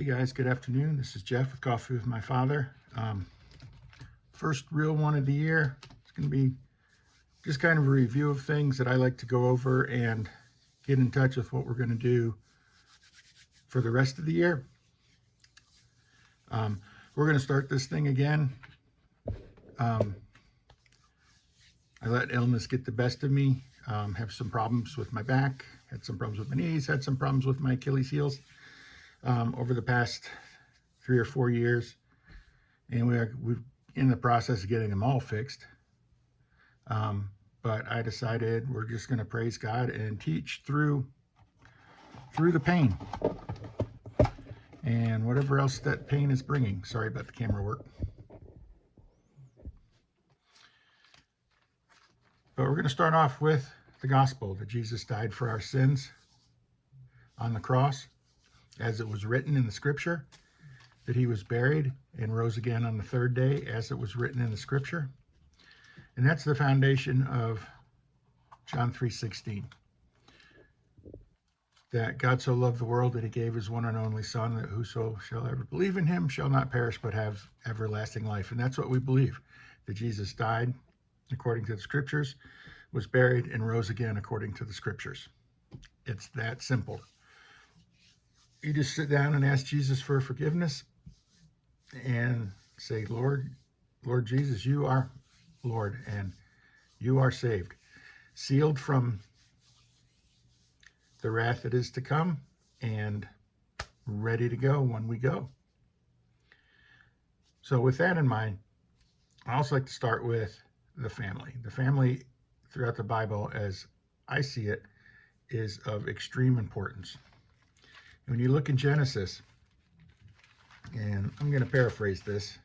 Hey guys, good afternoon. This is Jeff with Coffee with My Father. First real one of the year. It's going to be just kind of a review of things that I like to go over and get in touch with what we're going to do for the rest of the year. We're going to start this thing again. I let illness get the best of me. Have some problems with my back, had some problems with my knees, had some problems with my Achilles heels over the past 3 or 4 years, and we're in the process of getting them all fixed. But I decided we're just going to praise God and teach through the pain and whatever else that pain is bringing. Sorry about the camera work. But we're going to start off with the gospel that Jesus died for our sins on the cross, as it was written in the scripture, that he was buried and rose again on the third day, as it was written in the scripture. And that's the foundation of John 3:16. That God so loved the world that he gave his one and only Son, that whoso shall ever believe in him shall not perish but have everlasting life. And that's what we believe, that Jesus died according to the scriptures, was buried, and rose again according to the scriptures. It's that simple. You just sit down and ask Jesus for forgiveness and say, Lord Jesus, you are Lord, and you are saved, sealed from the wrath that is to come, and ready to go when we go. So with that in mind, I also like to start with the family. The family throughout the Bible, as I see it, is of extreme importance. When you look in Genesis, and I'm going to paraphrase this,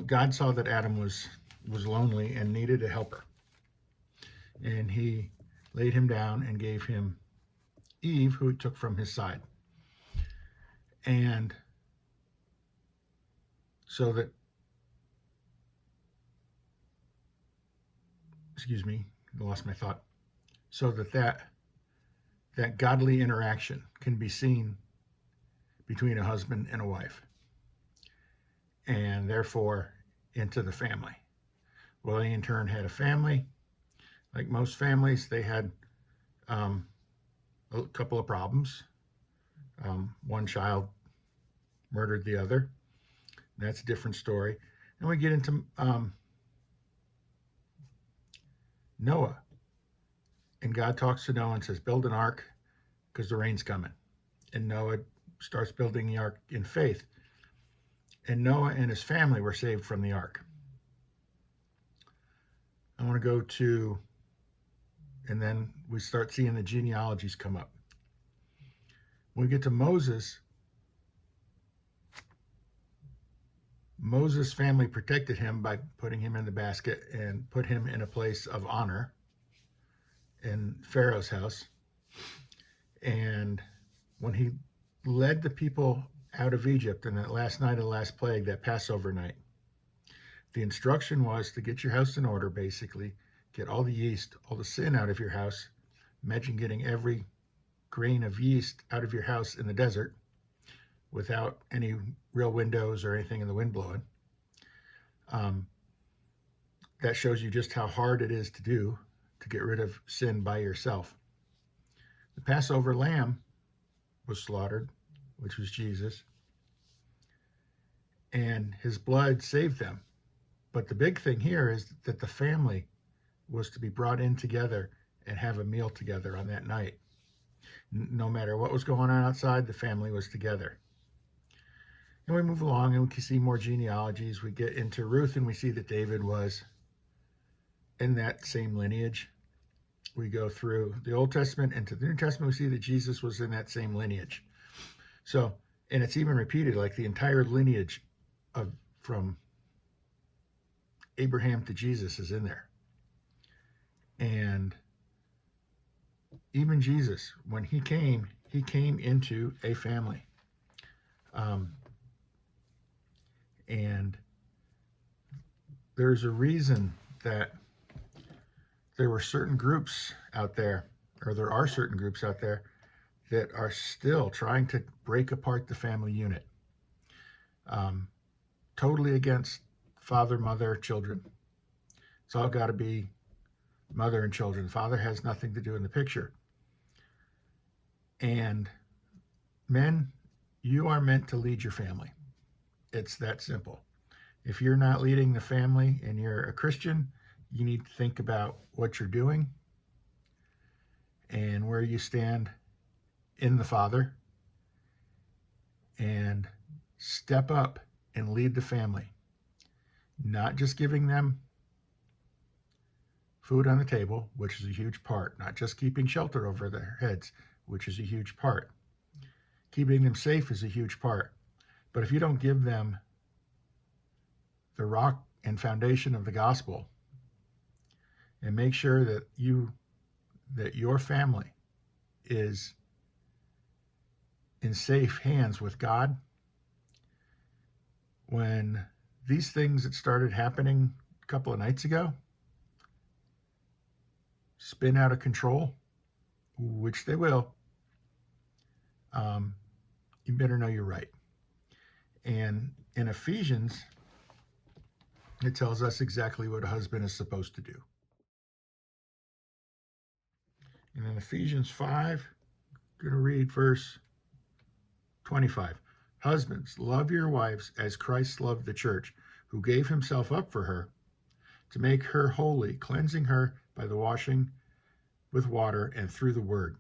God saw that Adam was lonely and needed a helper. And he laid him down and gave him Eve, who he took from his side. And so that, excuse me, I lost my thought. So that godly interaction can be seen between a husband and a wife, and therefore into the family. Well, they in turn had a family. Like most families, they had a couple of problems. One child murdered the other. That's a different story. And we get into Noah. And God talks to Noah and says, build an ark because the rain's coming. And Noah starts building the ark in faith. And Noah and his family were saved from the ark. I want to go to, and then we start seeing the genealogies come up. When we get to Moses, Moses' family protected him by putting him in the basket and put him in a place of honor in Pharaoh's house. And when he led the people out of Egypt in that last night of the last plague, that Passover night, the instruction was to get your house in order, basically, get all the yeast, all the sin out of your house. Imagine getting every grain of yeast out of your house in the desert without any real windows or anything in the wind blowing. That shows you just how hard it is to do, to get rid of sin by yourself. The Passover lamb was slaughtered, which was Jesus, and his blood saved them. But the big thing here is that the family was to be brought in together and have a meal together on that night. No matter what was going on outside, the family was together. And we move along and we can see more genealogies. We get into Ruth and we see that David was in that same lineage. We go through the Old Testament into the New Testament, we see that Jesus was in that same lineage. So, and it's even repeated, like the entire lineage from Abraham to Jesus is in there. And even Jesus, when he came into a family. And there's a reason that there were certain groups out there, or there are certain groups out there, that are still trying to break apart the family unit. Um, Totally against father, mother, children. It's all got to be mother and children. Father has nothing to do in the picture. And men, you are meant to lead your family. It's that simple. If you're not leading the family and you're a Christian, you need to think about what you're doing and where you stand in the Father, and step up and lead the family. Not just giving them food on the table, which is a huge part, not just keeping shelter over their heads, which is a huge part. Keeping them safe is a huge part. But if you don't give them the rock and foundation of the gospel, and make sure that your family is in safe hands with God, when these things that started happening a couple of nights ago spin out of control, which they will, you better know you're right. And in Ephesians, it tells us exactly what a husband is supposed to do. And in Ephesians 5, I'm going to read verse 25. Husbands, love your wives as Christ loved the church, who gave himself up for her to make her holy, cleansing her by the washing with water and through the word,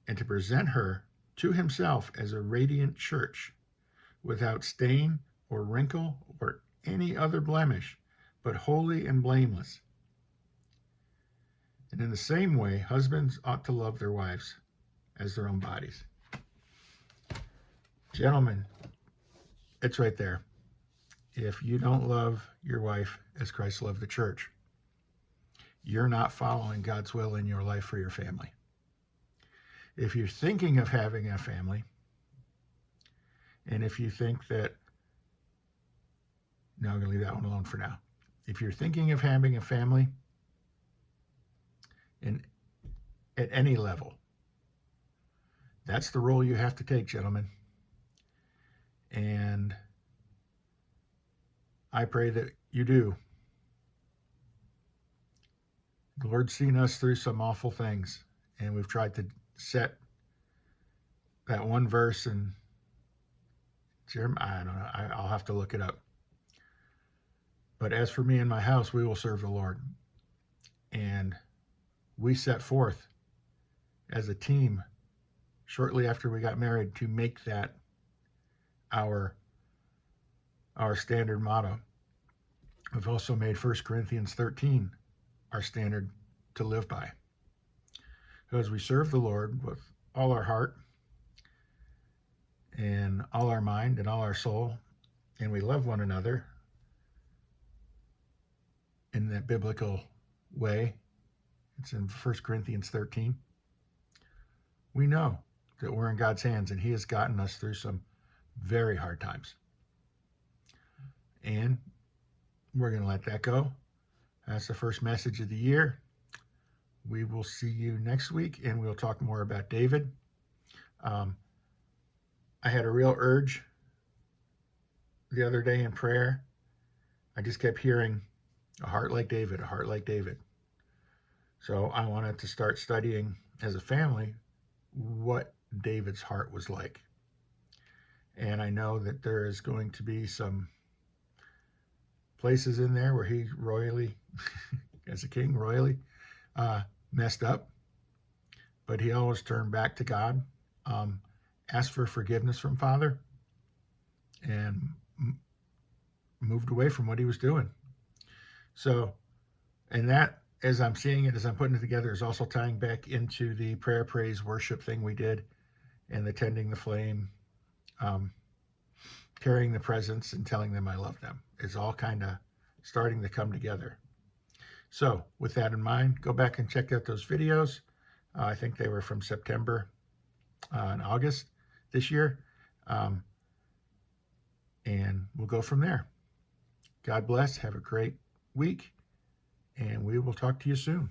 and to present her to himself as a radiant church, without stain or wrinkle or any other blemish, but holy and blameless. And in the same way, husbands ought to love their wives as their own bodies. Gentlemen, it's right there. If you don't love your wife as Christ loved the church, you're not following God's will in your life for your family. If you're thinking of having a family, and if you think that, no, I'm going to leave that one alone for now. If you're thinking of having a family, and at any level, that's the role you have to take, gentlemen. And I pray that you do. The Lord's seen us through some awful things, and we've tried to set that one verse in Jeremiah. I don't know. I'll have to look it up. But as for me and my house, we will serve the Lord. And we set forth as a team shortly after we got married to make that our standard motto. We've also made 1 Corinthians 13 our standard to live by. Because we serve the Lord with all our heart and all our mind and all our soul, and we love one another in that biblical way. It's in 1 Corinthians 13. We know that we're in God's hands, and he has gotten us through some very hard times. And we're going to let that go. That's the first message of the year. We will see you next week, and we'll talk more about David. I had a real urge the other day in prayer. I just kept hearing, a heart like David, a heart like David. So I wanted to start studying as a family what David's heart was like. And I know that there is going to be some places in there where he royally, as a king, royally messed up. But he always turned back to God, asked for forgiveness from Father, and moved away from what he was doing. So, and that, as I'm seeing it, as I'm putting it together, is also tying back into the prayer, praise, worship thing we did, and the tending the flame, carrying the presents, and telling them I love them. It's all kind of starting to come together. So with that in mind, go back and check out those videos. I think they were from September and August this year. And we'll go from there. God bless. Have a great week. And we will talk to you soon.